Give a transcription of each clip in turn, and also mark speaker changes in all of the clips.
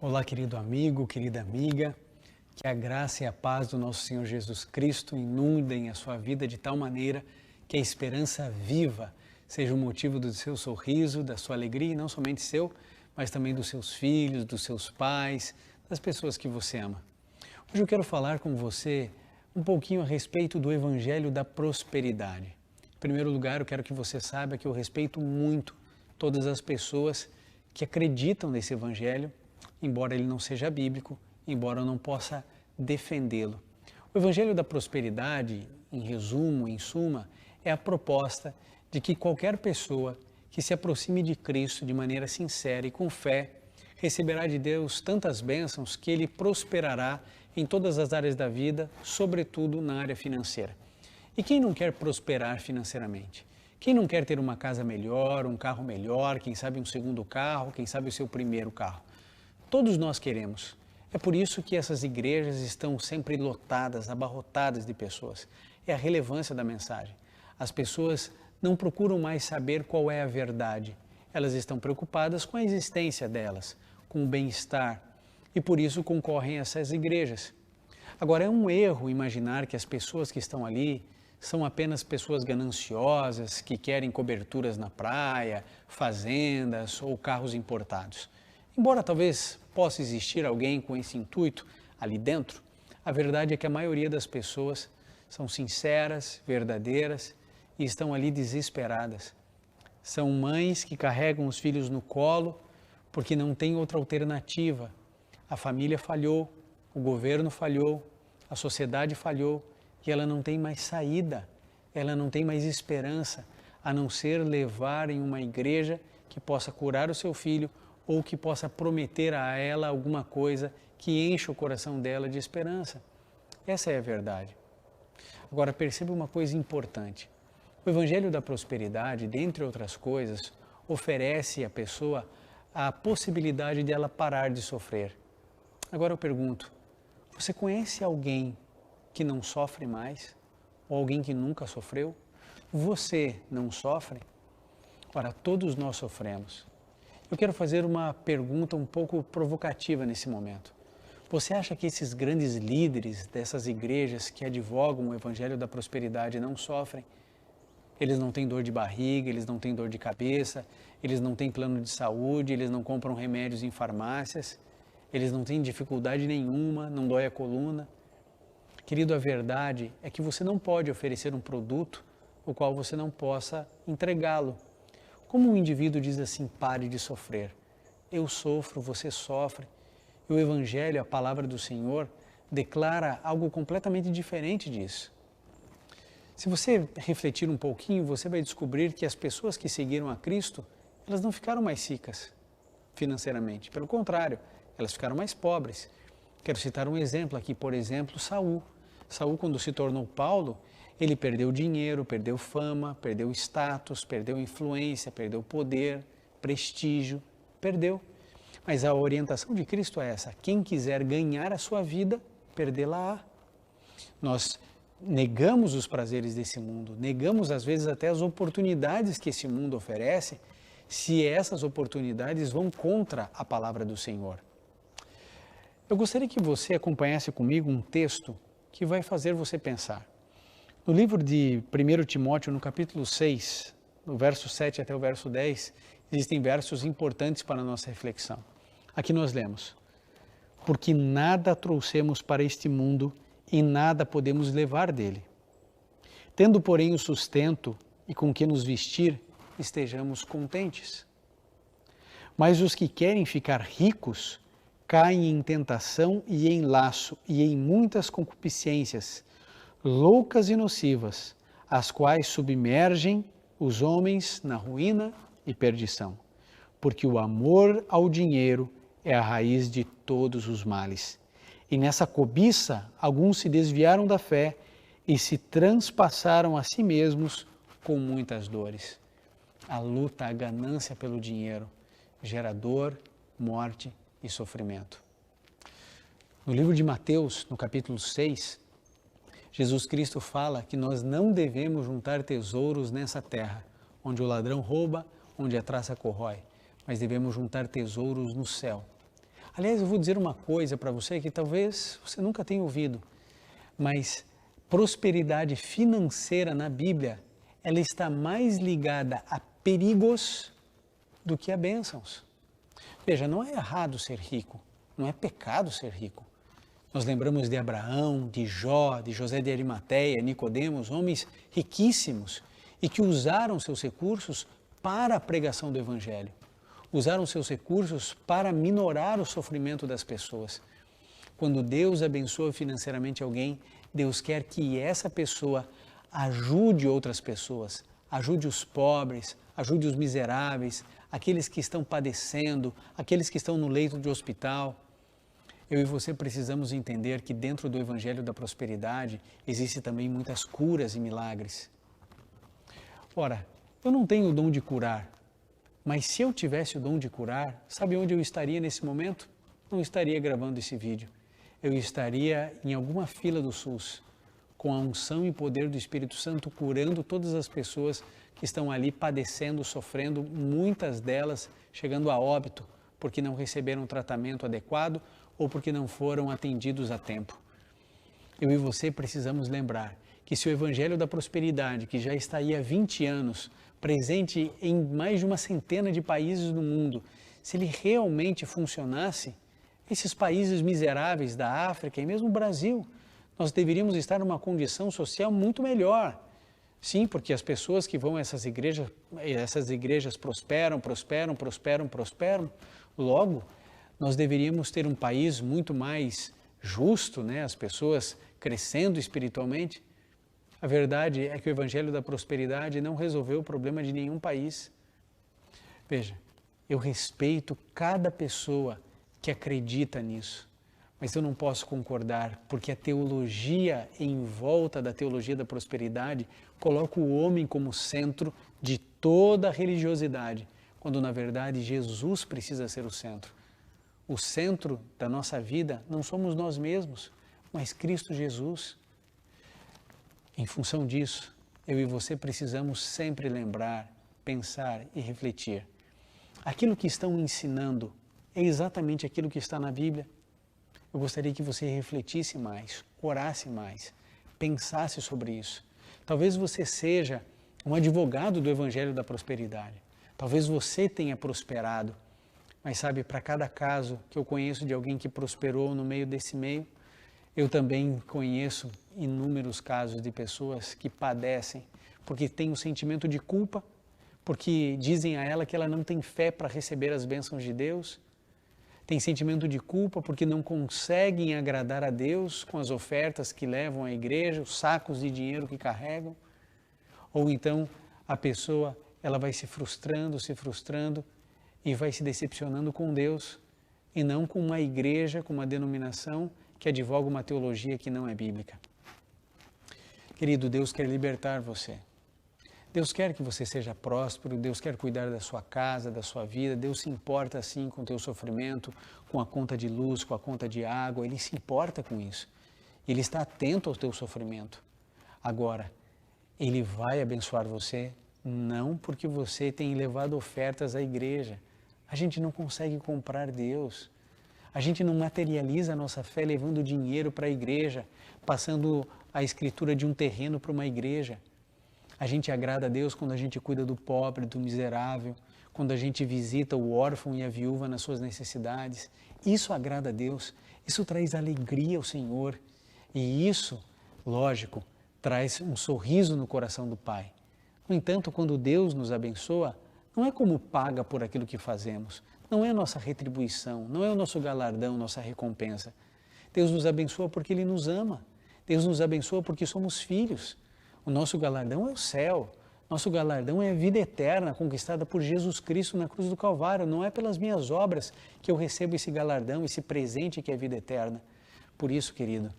Speaker 1: Olá, querido amigo, querida amiga, que a graça e a paz do nosso Senhor Jesus Cristo inundem a sua vida de tal maneira que a esperança viva seja o motivo do seu sorriso, da sua alegria, e não somente seu, mas também dos seus filhos, dos seus pais, das pessoas que você ama. Hoje eu quero falar com você um pouquinho a respeito do Evangelho da Prosperidade. Em primeiro lugar, eu quero que você saiba que eu respeito muito todas as pessoas que acreditam nesse Evangelho, embora ele não seja bíblico, embora eu não possa defendê-lo. O Evangelho da Prosperidade, em resumo, em suma, é a proposta de que qualquer pessoa que se aproxime de Cristo de maneira sincera e com fé, receberá de Deus tantas bênçãos que ele prosperará em todas as áreas da vida, sobretudo na área financeira. E quem não quer prosperar financeiramente? Quem não quer ter uma casa melhor, um carro melhor, quem sabe um segundo carro, quem sabe o seu primeiro carro? Todos nós queremos. É por isso que essas igrejas estão sempre lotadas, abarrotadas de pessoas. É a relevância da mensagem. As pessoas não procuram mais saber qual é a verdade. Elas estão preocupadas com a existência delas, com o bem-estar, e por isso concorrem a essas igrejas. Agora, é um erro imaginar que as pessoas que estão ali são apenas pessoas gananciosas, que querem coberturas na praia, fazendas ou carros importados. Embora talvez possa existir alguém com esse intuito ali dentro, a verdade é que a maioria das pessoas são sinceras, verdadeiras e estão ali desesperadas. São mães que carregam os filhos no colo porque não tem outra alternativa. A família falhou, o governo falhou, a sociedade falhou e ela não tem mais saída, ela não tem mais esperança, a não ser levar em uma igreja que possa curar o seu filho ou que possa prometer a ela alguma coisa que enche o coração dela de esperança. Essa é a verdade. Agora, perceba uma coisa importante. O Evangelho da Prosperidade, dentre outras coisas, oferece à pessoa a possibilidade de ela parar de sofrer. Agora eu pergunto, você conhece alguém que não sofre mais? Ou alguém que nunca sofreu? Você não sofre? Ora, todos nós sofremos. Eu quero fazer uma pergunta um pouco provocativa nesse momento. Você acha que esses grandes líderes dessas igrejas que advogam o Evangelho da Prosperidade não sofrem? Eles não têm dor de barriga, eles não têm dor de cabeça, eles não têm plano de saúde, eles não compram remédios em farmácias, eles não têm dificuldade nenhuma, não dói a coluna. Querido, a verdade é que você não pode oferecer um produto o qual você não possa entregá-lo. Como um indivíduo diz assim, pare de sofrer. Eu sofro, você sofre. E o Evangelho, a palavra do Senhor, declara algo completamente diferente disso. Se você refletir um pouquinho, você vai descobrir que as pessoas que seguiram a Cristo, elas não ficaram mais ricas financeiramente. Pelo contrário, elas ficaram mais pobres. Quero citar um exemplo aqui, por exemplo, Saul. Saul, quando se tornou Paulo, ele perdeu dinheiro, perdeu fama, perdeu status, perdeu influência, perdeu poder, prestígio, perdeu. Mas a orientação de Cristo é essa, quem quiser ganhar a sua vida, perdê-la-á. Nós negamos os prazeres desse mundo, negamos às vezes até as oportunidades que esse mundo oferece, se essas oportunidades vão contra a palavra do Senhor. Eu gostaria que você acompanhasse comigo um texto que vai fazer você pensar. No livro de 1 Timóteo, no capítulo 6, no verso 7 até o verso 10, existem versos importantes para a nossa reflexão. Aqui nós lemos: porque nada trouxemos para este mundo e nada podemos levar dele. Tendo, porém, o sustento e com que nos vestir, estejamos contentes. Mas os que querem ficar ricos caem em tentação e em laço e em muitas concupiscências, loucas e nocivas, as quais submergem os homens na ruína e perdição. Porque o amor ao dinheiro é a raiz de todos os males. E nessa cobiça, alguns se desviaram da fé e se transpassaram a si mesmos com muitas dores. A luta, a ganância pelo dinheiro gera dor, morte e sofrimento. No livro de Mateus, no capítulo 6, Jesus Cristo fala que nós não devemos juntar tesouros nessa terra, onde o ladrão rouba, onde a traça corrói, mas devemos juntar tesouros no céu. Aliás, eu vou dizer uma coisa para você que talvez você nunca tenha ouvido, mas prosperidade financeira na Bíblia, ela está mais ligada a perigos do que a bênçãos. Veja, não é errado ser rico, não é pecado ser rico. Nós lembramos de Abraão, de Jó, de José de Arimateia, Nicodemos, homens riquíssimos e que usaram seus recursos para a pregação do Evangelho. Usaram seus recursos para minorar o sofrimento das pessoas. Quando Deus abençoa financeiramente alguém, Deus quer que essa pessoa ajude outras pessoas, ajude os pobres, ajude os miseráveis, aqueles que estão padecendo, aqueles que estão no leito de hospital. Eu e você precisamos entender que dentro do Evangelho da Prosperidade existe também muitas curas e milagres. Ora, eu não tenho o dom de curar, mas se eu tivesse o dom de curar, sabe onde eu estaria nesse momento? Não estaria gravando esse vídeo. Eu estaria em alguma fila do SUS, com a unção e poder do Espírito Santo, curando todas as pessoas que estão ali padecendo, sofrendo, muitas delas chegando a óbito, porque não receberam um tratamento adequado ou porque não foram atendidos a tempo. Eu e você precisamos lembrar que se o Evangelho da Prosperidade, que já está aí há 20 anos, presente em mais de uma centena de países do mundo, se ele realmente funcionasse, esses países miseráveis da África e mesmo o Brasil, nós deveríamos estar numa condição social muito melhor. Sim, porque as pessoas que vão a essas igrejas prosperam. Logo, nós deveríamos ter um país muito mais justo, né? As pessoas crescendo espiritualmente. A verdade é que o Evangelho da Prosperidade não resolveu o problema de nenhum país. Veja, eu respeito cada pessoa que acredita nisso, mas eu não posso concordar, porque a teologia em volta da teologia da prosperidade coloca o homem como centro de toda a religiosidade, quando na verdade Jesus precisa ser o centro. O centro da nossa vida não somos nós mesmos, mas Cristo Jesus. Em função disso, eu e você precisamos sempre lembrar, pensar e refletir. Aquilo que estão ensinando é exatamente aquilo que está na Bíblia. Eu gostaria que você refletisse mais, orasse mais, pensasse sobre isso. Talvez você seja um advogado do Evangelho da Prosperidade. Talvez você tenha prosperado. Mas sabe, para cada caso que eu conheço de alguém que prosperou no meio desse meio, eu também conheço inúmeros casos de pessoas que padecem porque têm um sentimento de culpa, porque dizem a ela que ela não tem fé para receber as bênçãos de Deus, tem sentimento de culpa porque não conseguem agradar a Deus com as ofertas que levam à igreja, os sacos de dinheiro que carregam, ou então a pessoa ela vai se frustrando e vai se decepcionando com Deus e não com uma igreja, com uma denominação que advoga uma teologia que não é bíblica. Querido, Deus quer libertar você. Deus quer que você seja próspero, Deus quer cuidar da sua casa, da sua vida, Deus se importa sim com o teu sofrimento, com a conta de luz, com a conta de água, Ele se importa com isso. Ele está atento ao teu sofrimento. Agora, Ele vai abençoar você, não porque você tem levado ofertas à igreja. A gente não consegue comprar Deus. A gente não materializa a nossa fé levando dinheiro para a igreja, passando a escritura de um terreno para uma igreja. A gente agrada a Deus quando a gente cuida do pobre, do miserável, quando a gente visita o órfão e a viúva nas suas necessidades. Isso agrada a Deus, isso traz alegria ao Senhor. E isso, lógico, traz um sorriso no coração do Pai. No entanto, quando Deus nos abençoa, não é como paga por aquilo que fazemos, não é a nossa retribuição, não é o nosso galardão, nossa recompensa. Deus nos abençoa porque Ele nos ama, Deus nos abençoa porque somos filhos. O nosso galardão é o céu, nosso galardão é a vida eterna conquistada por Jesus Cristo na cruz do Calvário. Não é pelas minhas obras que eu recebo esse galardão, esse presente que é a vida eterna. Por isso, querido,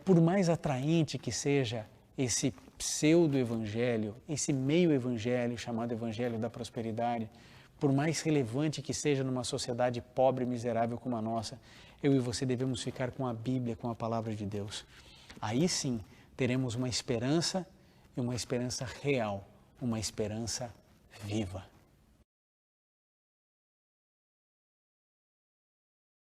Speaker 1: por mais atraente que seja esse pseudo-evangelho, esse meio-evangelho chamado Evangelho da Prosperidade, por mais relevante que seja numa sociedade pobre e miserável como a nossa, eu e você devemos ficar com a Bíblia, com a Palavra de Deus. Aí sim, teremos uma esperança e uma esperança real, uma esperança viva.